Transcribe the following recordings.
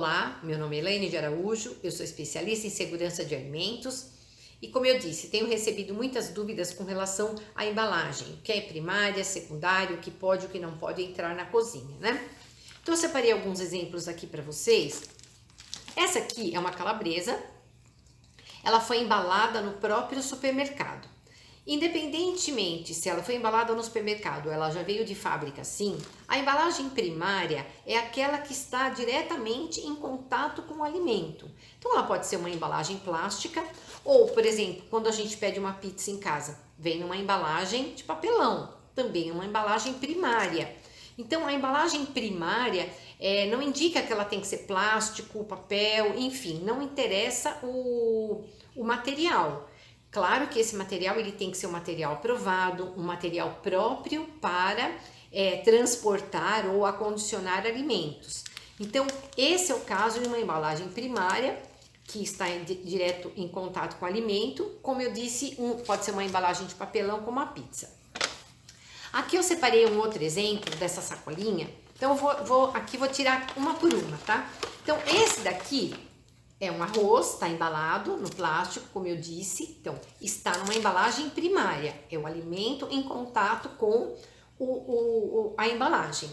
Olá, meu nome é Elaine de Araújo, eu sou especialista em segurança de alimentos e, como eu disse, tenho recebido muitas dúvidas com relação à embalagem, o que é primária, secundário, o que pode e o que não pode entrar na cozinha, né? Então eu separei alguns exemplos aqui para vocês. Essa aqui é uma calabresa, ela foi embalada no próprio supermercado. Independentemente se ela foi embalada no supermercado, ela já veio de fábrica assim, a embalagem primária é aquela que está diretamente em contato com o alimento. Então ela pode ser uma embalagem plástica ou, por exemplo, quando a gente pede uma pizza em casa, vem numa embalagem de papelão, também uma embalagem primária. Então a embalagem primária não indica que ela tem que ser plástico, papel, enfim, não interessa o material. Claro que esse material ele tem que ser um material aprovado, um material próprio para transportar ou acondicionar alimentos. Então, esse é o caso de uma embalagem primária que está direto em contato com o alimento. Como eu disse, pode ser uma embalagem de papelão como a pizza. Aqui eu separei um outro exemplo dessa sacolinha. Então, aqui vou tirar uma por uma, tá? Então, esse daqui é um arroz, está embalado no plástico, como eu disse. Então, está numa embalagem primária. É o alimento em contato com a embalagem.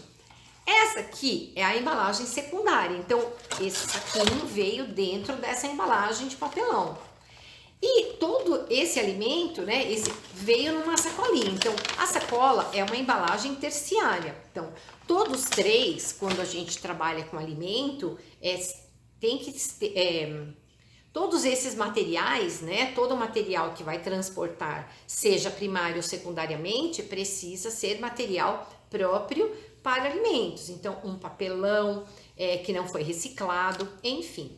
Essa aqui é a embalagem secundária. Então, esse saquinho veio dentro dessa embalagem de papelão. E todo esse alimento, né, veio numa sacolinha. Então, a sacola é uma embalagem terciária. Então, todos três, quando a gente trabalha com alimento, tem que todos esses materiais, né, todo material que vai transportar, seja primário ou secundariamente, precisa ser material próprio para alimentos. Então, um papelão que não foi reciclado, enfim.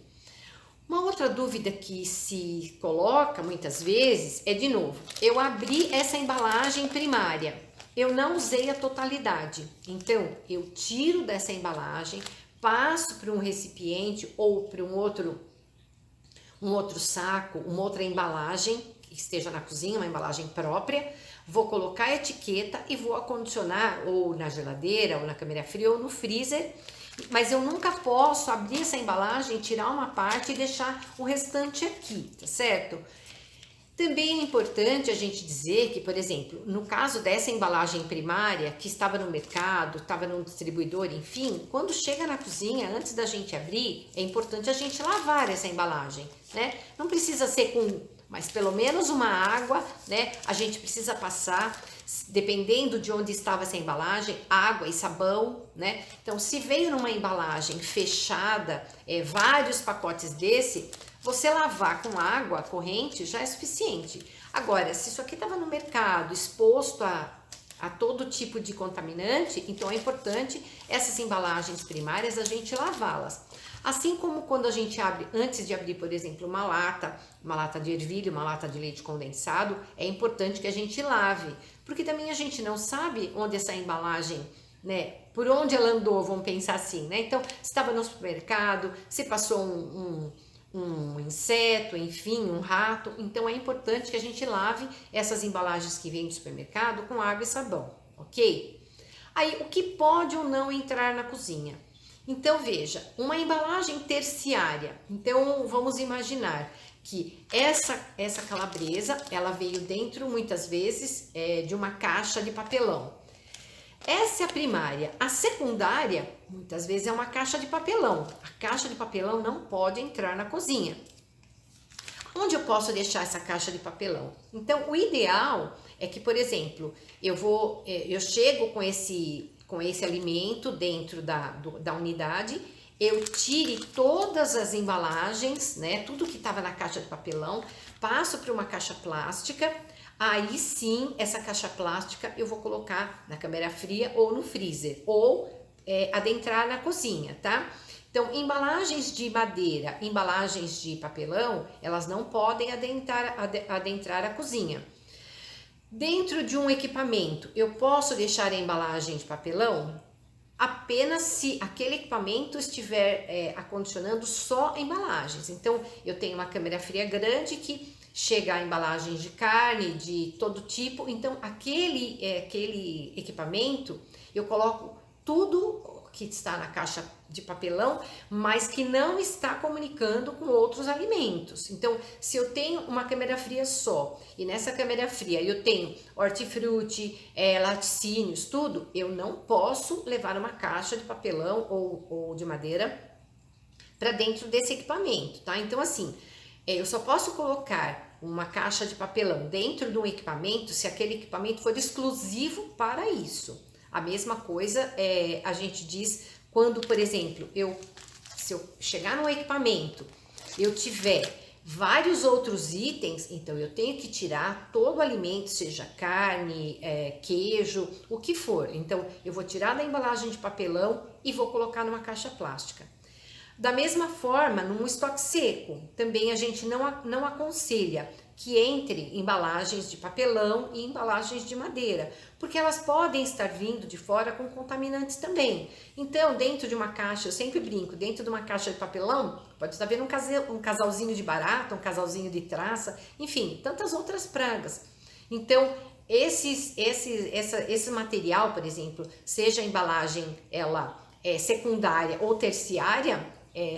Uma outra dúvida que se coloca muitas vezes é, de novo, eu abri essa embalagem primária, eu não usei a totalidade, então eu tiro dessa embalagem, passo para um recipiente ou para um outro saco, uma outra embalagem que esteja na cozinha, uma embalagem própria, vou colocar a etiqueta e vou acondicionar ou na geladeira, ou na câmera fria, ou no freezer, mas eu nunca posso abrir essa embalagem, tirar uma parte e deixar o restante aqui, tá certo? Também é importante a gente dizer que, por exemplo, no caso dessa embalagem primária que estava no mercado, estava no distribuidor, enfim, quando chega na cozinha, antes da gente abrir, é importante a gente lavar essa embalagem, né? Não precisa ser mas pelo menos uma água, né? A gente precisa passar, dependendo de onde estava essa embalagem, água e sabão, né? Então, se veio numa embalagem fechada, vários pacotes desse, você lavar com água corrente já é suficiente. Agora, se isso aqui estava no mercado, exposto a todo tipo de contaminante, então é importante essas embalagens primárias a gente lavá-las. Assim como quando a gente abre, antes de abrir, por exemplo, uma lata de ervilha, uma lata de leite condensado, é importante que a gente lave, porque também a gente não sabe onde essa embalagem, né, por onde ela andou, vamos pensar assim, né? Então, se estava no supermercado, se passou um inseto, enfim, um rato, então é importante que a gente lave essas embalagens que vêm do supermercado com água e sabão, ok? Aí, o que pode ou não entrar na cozinha? Então, veja, uma embalagem terciária. Então, vamos imaginar que essa calabresa, ela veio dentro, muitas vezes, de uma caixa de papelão. Essa é a primária. A secundária, muitas vezes, é uma caixa de papelão. A caixa de papelão não pode entrar na cozinha. Onde eu posso deixar essa caixa de papelão? Então, o ideal é que, por exemplo, eu chego com esse alimento dentro da unidade, eu tire todas as embalagens, né, tudo que estava na caixa de papelão, passo para uma caixa plástica, aí sim, essa caixa plástica eu vou colocar na câmera fria ou no freezer, ou adentrar na cozinha, tá? Então, embalagens de madeira, embalagens de papelão, elas não podem adentrar a cozinha. Dentro de um equipamento, eu posso deixar a embalagem de papelão apenas se aquele equipamento estiver acondicionando só embalagens. Então, eu tenho uma câmera fria grande que chega a embalagens de carne, de todo tipo. Então, aquele equipamento, eu coloco tudo que está na caixa de papelão, mas que não está comunicando com outros alimentos. Então, se eu tenho uma câmera fria só, e nessa câmera fria eu tenho hortifruti, laticínios, tudo, eu não posso levar uma caixa de papelão ou de madeira para dentro desse equipamento, tá? Então, assim, eu só posso colocar uma caixa de papelão dentro de um equipamento se aquele equipamento for exclusivo para isso. A mesma coisa a gente diz quando, por exemplo, se eu chegar num equipamento, eu tiver vários outros itens, então eu tenho que tirar todo o alimento, seja carne, queijo, o que for. Então, eu vou tirar da embalagem de papelão e vou colocar numa caixa plástica. Da mesma forma, num estoque seco, também a gente não aconselha que entre embalagens de papelão e embalagens de madeira, porque elas podem estar vindo de fora com contaminantes também. Então, dentro de uma caixa, eu sempre brinco, dentro de uma caixa de papelão, pode estar vendo um casalzinho de barata, um casalzinho de traça, enfim, tantas outras pragas. Então, esse material, por exemplo, seja a embalagem secundária ou terciária,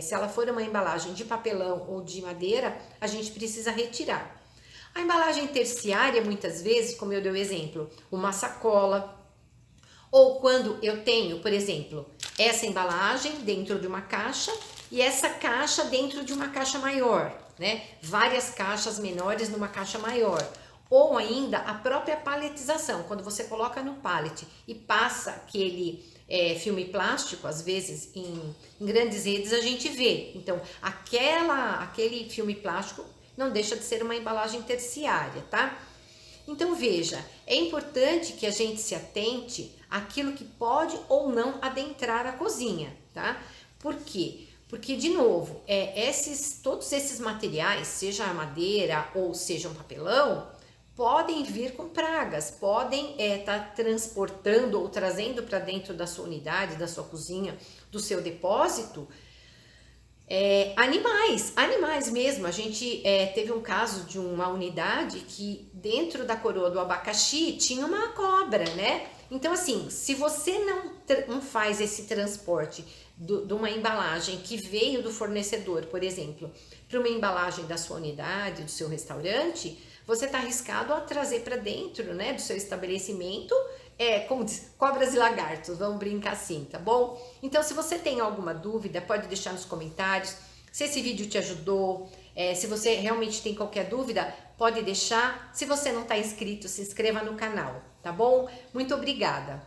se ela for uma embalagem de papelão ou de madeira, a gente precisa retirar. A embalagem terciária, muitas vezes, como eu dei o exemplo, uma sacola, ou quando eu tenho, por exemplo, essa embalagem dentro de uma caixa e essa caixa dentro de uma caixa maior, né? Várias caixas menores numa caixa maior. Ou ainda a própria paletização, quando você coloca no pallet e passa aquele filme plástico, às vezes em grandes redes a gente vê. Então, aquele filme plástico não deixa de ser uma embalagem terciária, tá? Então, veja, é importante que a gente se atente àquilo que pode ou não adentrar a cozinha, tá? Por quê? Porque, de novo, todos esses materiais, seja a madeira ou seja um papelão, podem vir com pragas, podem estar transportando ou trazendo para dentro da sua unidade, da sua cozinha, do seu depósito, animais mesmo. A gente teve um caso de uma unidade que dentro da coroa do abacaxi tinha uma cobra, né? Então, assim, se você não faz esse transporte de uma embalagem que veio do fornecedor, por exemplo, para uma embalagem da sua unidade, do seu restaurante, você está arriscado a trazer para dentro, né, do seu estabelecimento, como diz, cobras e lagartos, vamos brincar assim, tá bom? Então, se você tem alguma dúvida, pode deixar nos comentários. Se esse vídeo te ajudou, se você realmente tem qualquer dúvida, pode deixar. Se você não está inscrito, se inscreva no canal, tá bom? Muito obrigada!